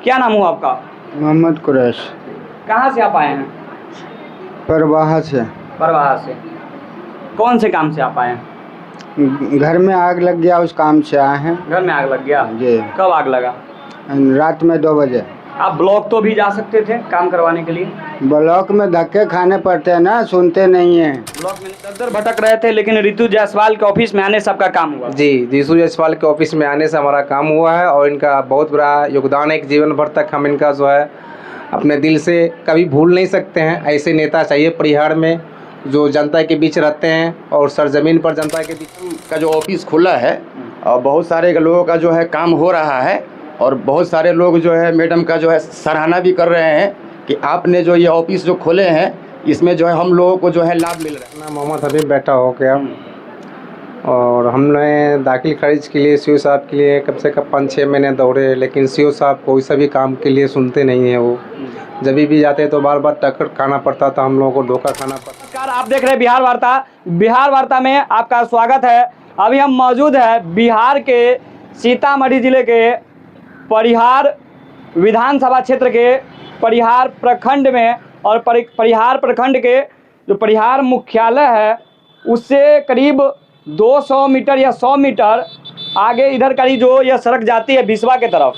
क्या नाम हुआ आपका? मोहम्मद कुरैश। कहाँ से आप आए हैं? परवाह से। परवाह से। कौन से काम से आप आए हैं? घर में आग लग गया, उस काम से आए हैं। घर में आग लग गया जी। कब आग लगा? रात में 2 बजे। आप ब्लॉक तो भी जा सकते थे काम करवाने के लिए। ब्लॉक में धक्के खाने पड़ते हैं ना, सुनते नहीं हैं। ब्लॉक में दर भटक रहे थे, लेकिन ऋतु जायसवाल के ऑफिस में आने से सबका काम हुआ। जी, ऋतु जायसवाल के ऑफिस में आने से हमारा काम हुआ है और इनका बहुत बड़ा योगदान है। एक जीवन भर तक हम इनका जो है अपने दिल से कभी भूल नहीं सकते हैं। ऐसे नेता चाहिए परिहार में जो जनता के बीच रहते हैं और सरजमीन पर जनता के बीच का जो ऑफिस खुला है और बहुत सारे लोगों का जो है काम हो रहा है और बहुत सारे लोग जो है मैडम का जो है सराहना भी कर रहे हैं कि आपने जो ये ऑफिस जो खोले हैं इसमें जो है हम लोगों को जो है लाभ मिल रहा है। मैं मोहम्मद हबीब बैठा हो गया और हमने दाखिल खारिज के लिए सीओ साहब के लिए कम से कम 5-6 महीने दौड़े, लेकिन सीओ साहब कोई सभी काम के लिए सुनते नहीं हैं। वो जब भी जाते तो बार बार टक्कर खाना पड़ता था, हम लोगों को धोखा खाना पड़ता। नमस्कार, आप देख रहे हैं बिहार वार्ता। बिहार वार्ता में आपका स्वागत है। अभी हम मौजूद हैं बिहार के सीतामढ़ी जिले के परिहार विधानसभा क्षेत्र के परिहार प्रखंड में, और परिहार प्रखंड के जो परिहार मुख्यालय है उससे करीब 200 मीटर या 100 मीटर आगे इधर का जो यह सड़क जाती है बिसवा के तरफ,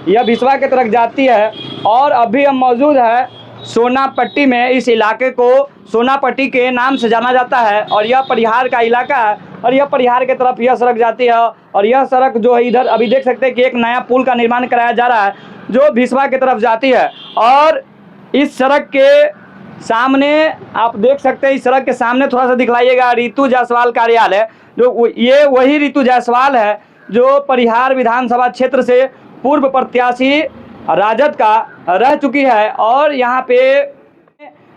यह बिसवा के तरफ जाती है। और अभी हम मौजूद है सोनापट्टी में। इस इलाके को सोनापट्टी के नाम से जाना जाता है और यह परिहार का इलाका है और यह परिहार के तरफ यह सड़क जाती है। और यह सड़क जो है इधर अभी देख सकते हैं कि एक नया पुल का निर्माण कराया जा रहा है जो बिसवा की तरफ जाती है। और इस सड़क के सामने आप देख सकते हैं, इस सड़क के सामने थोड़ा सा दिखलाइएगा ऋतु जायसवाल कार्यालय, जो ये वही ऋतु जायसवाल है जो परिहार विधानसभा क्षेत्र से पूर्व प्रत्याशी राजद का रह चुकी है। और यहाँ पे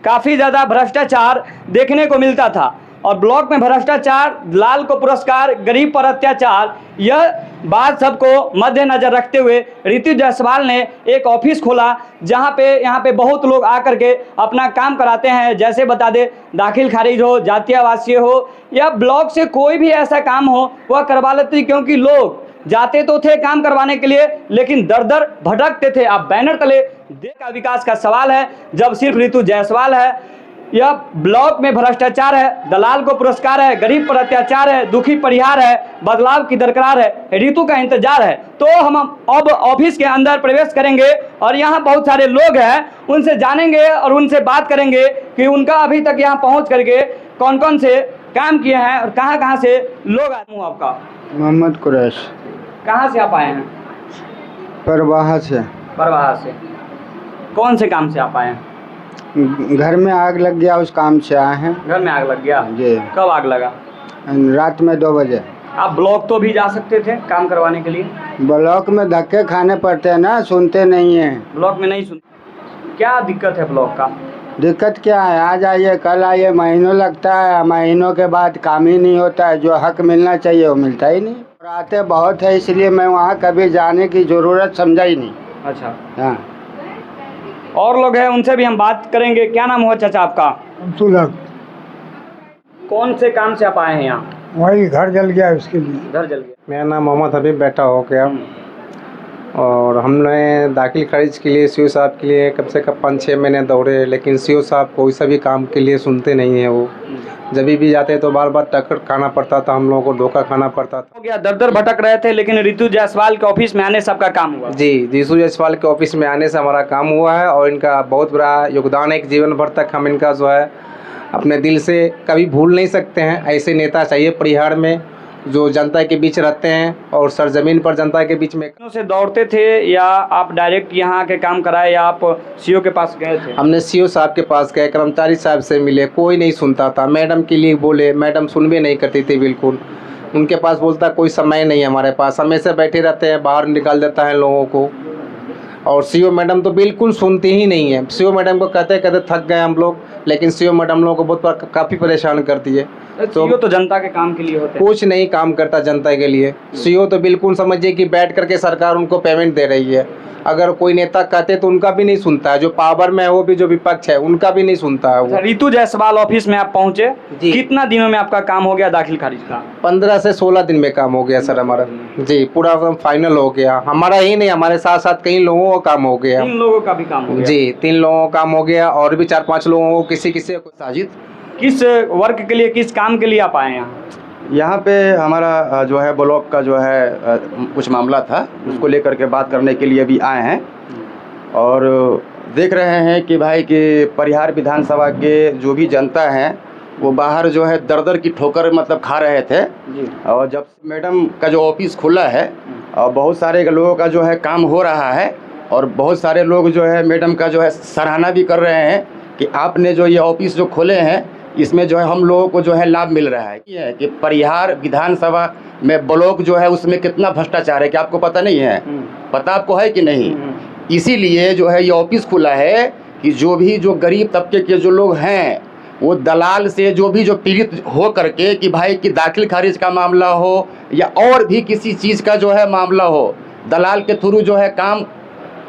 काफ़ी ज़्यादा भ्रष्टाचार देखने को मिलता था और ब्लॉक में भ्रष्टाचार, लाल को पुरस्कार, गरीब पर अत्याचार, यह बात सबको मद्देनजर रखते हुए ऋतु जायसवाल ने एक ऑफिस खोला जहां पे यहाँ पे बहुत लोग आकर के अपना काम कराते हैं। जैसे बता दे, दाखिल खारिज हो, जातीय आवासीय हो या ब्लॉक से कोई भी ऐसा काम हो वह करवा लेते, क्योंकि लोग जाते तो थे काम करवाने के लिए लेकिन दर दर भटकते थे। अब बैनर तले देश का विकास का सवाल है जब सिर्फ ऋतु जायसवाल है। यह ब्लॉक में भ्रष्टाचार है, दलाल को पुरस्कार है, गरीब पर अत्याचार है, दुखी परिहार है, बदलाव की दरकार है, ऋतु का इंतजार है। तो हम अब ऑफिस के अंदर प्रवेश करेंगे और यहाँ बहुत सारे लोग हैं, उनसे जानेंगे और उनसे बात करेंगे कि उनका अभी तक यहाँ पहुँच करके कौन कौन से काम किए हैं और कहाँ कहाँ से लोग आए हैं। आपका? मोहम्मद कुरैश। कहाँ से आप आए हैं? परवाह से। परवाह से। कौन से काम से आप आए हैं? घर में आग लग गया, उस काम से आए हैं। घर में आग लग गया जी। कब आग लगा? रात में 2 बजे। आप ब्लॉक तो भी जा सकते थे काम करवाने के लिए। ब्लॉक में धक्के खाने पड़ते हैं ना, सुनते नहीं हैं। ब्लॉक में नहीं सुन। क्या दिक्कत है ब्लॉक का? दिक्कत क्या है, आज आइए कल आइए, महीनों लगता है, महीनों के बाद काम ही नहीं होता है। जो हक मिलना चाहिए वो मिलता ही नहीं। और आते बहुत है, इसलिए मैं वहाँ कभी जाने की ज़रूरत समझा ही नहीं। अच्छा, हाँ। और लोग हैं उनसे भी हम बात करेंगे। क्या नाम हुआ चाचा आपका? सुलभ। कौन से काम से आप आए हैं यहाँ? वही घर जल गया, उसके लिए। घर जल गया। मेरा नाम मोहम्मद हबीब बैठा हो गया और हमने दाखिल खारिज के लिए सीओ साहब के लिए कम से कम 5-6 महीने दौड़े, लेकिन सीओ साहब कोई सभी काम के लिए सुनते नहीं हैं। वो जब भी जाते तो बार बार टक्कर खाना पड़ता था, हम लोगों को धोखा खाना पड़ता था। हो गया, दर दर भटक रहे थे, लेकिन ऋतु जायसवाल के ऑफिस में आने सबका काम हुआ। जी, ऋतु जायसवाल के ऑफिस में आने से हमारा काम हुआ है और इनका बहुत बड़ा योगदान है। एक जीवन भर तक हम इनका जो है अपने दिल से कभी भूल नहीं सकते हैं। ऐसे नेता चाहिए परिहार में जो जनता के बीच रहते हैं और सरजमीन पर जनता के बीच में। से दौड़ते थे या आप डायरेक्ट यहाँ के काम कराए या आप सीओ के पास गए थे? हमने सीओ साहब के पास गए, कर्मचारी साहब से मिले, कोई नहीं सुनता था। मैडम के लिए बोले, मैडम सुन भी नहीं करती थी बिल्कुल। उनके पास बोलता कोई समय नहीं है हमारे पास, हमेशा बैठे रहते हैं, बाहर निकाल देता है लोगों को। और सीओ मैडम तो बिल्कुल सुनती ही नहीं है। सीओ मैडम को कहते कहते थक गए हम लोग, लेकिन सीओ मैडम लोगों को बहुत काफ़ी परेशान करती है। सीओ तो जनता के काम के लिए होते हैं। कुछ नहीं काम करता जनता के लिए। सीओ तो बिल्कुल समझिए कि बैठ करके सरकार उनको पेमेंट दे रही है। अगर कोई नेता कहते तो उनका भी नहीं सुनता है, जो पावर में है वो भी, जो विपक्ष है उनका भी नहीं सुनता है वो। रितु जायसवाल ऑफिस में आप पहुंचे, जी। कितना दिनों में आपका काम हो गया दाखिल खारिज का? 15 से 16 दिन में काम हो गया सर हमारा। जी, पूरा फाइनल हो गया। हमारा ही नहीं, हमारे साथ साथ कई लोगों का काम हो गया। 3 लोगों का भी काम हो गया। जी, 3 लोगों का काम हो गया और भी 4-5 लोगों को किसी साजिद, किस वर्क के लिए, किस काम के लिए आप आए यहाँ? यहाँ पे हमारा जो है ब्लॉक का जो है कुछ मामला था, उसको लेकर के बात करने के लिए भी आए हैं। और देख रहे हैं कि भाई कि परिहार विधानसभा के जो भी जनता हैं वो बाहर जो है दर दर की ठोकर मतलब खा रहे थे। और जब मैडम का जो ऑफिस खुला है और बहुत सारे लोगों का जो है काम हो रहा है और बहुत सारे लोग जो है मैडम का जो है सराहना भी कर रहे हैं कि आपने जो ये ऑफिस जो खोले हैं इसमें जो है हम लोगों को जो है लाभ मिल रहा है। ये है कि परिहार विधानसभा में ब्लॉक जो है उसमें कितना भ्रष्टाचार है, कि आपको पता नहीं है? पता आपको है कि नहीं? इसीलिए जो है ये ऑफिस खुला है कि जो गरीब तबके के जो लोग हैं वो दलाल से जो पीड़ित हो करके कि भाई कि दाखिल खारिज का मामला हो या और भी किसी चीज़ का जो है मामला हो, दलाल के थ्रू जो है काम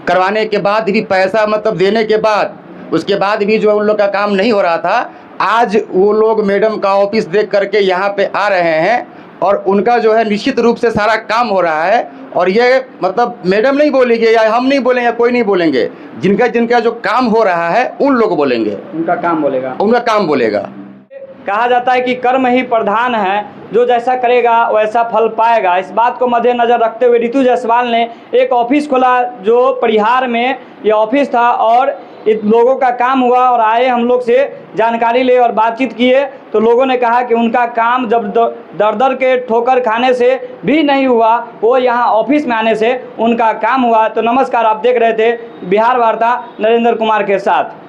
करवाने के बाद भी पैसा मतलब देने के बाद उसके बाद भी जो उन लोग का काम नहीं हो रहा था, आज वो लोग मैडम का ऑफिस देख करके यहाँ पे आ रहे हैं और उनका जो है निश्चित रूप से सारा काम हो रहा है। और ये मतलब मैडम नहीं बोलेंगे या हम नहीं बोलेंगे या कोई नहीं बोलेंगे, जिनका जो काम हो रहा है उन लोग बोलेंगे, उनका काम बोलेगा, उनका काम बोलेगा। कहा जाता है कि कर्म ही प्रधान है, जो जैसा करेगा वैसा फल पाएगा। इस बात को मद्देनजर रखते हुए रितु जायसवाल ने एक ऑफिस खोला जो परिहार में ये ऑफिस था और इन लोगों का काम हुआ और आए हम लोग से जानकारी ले और बातचीत किए तो लोगों ने कहा कि उनका काम जब दर दर के ठोकर खाने से भी नहीं हुआ, वो यहाँ ऑफिस में आने से उनका काम हुआ। तो नमस्कार, आप देख रहे थे बिहार वार्ता नरेंद्र कुमार के साथ।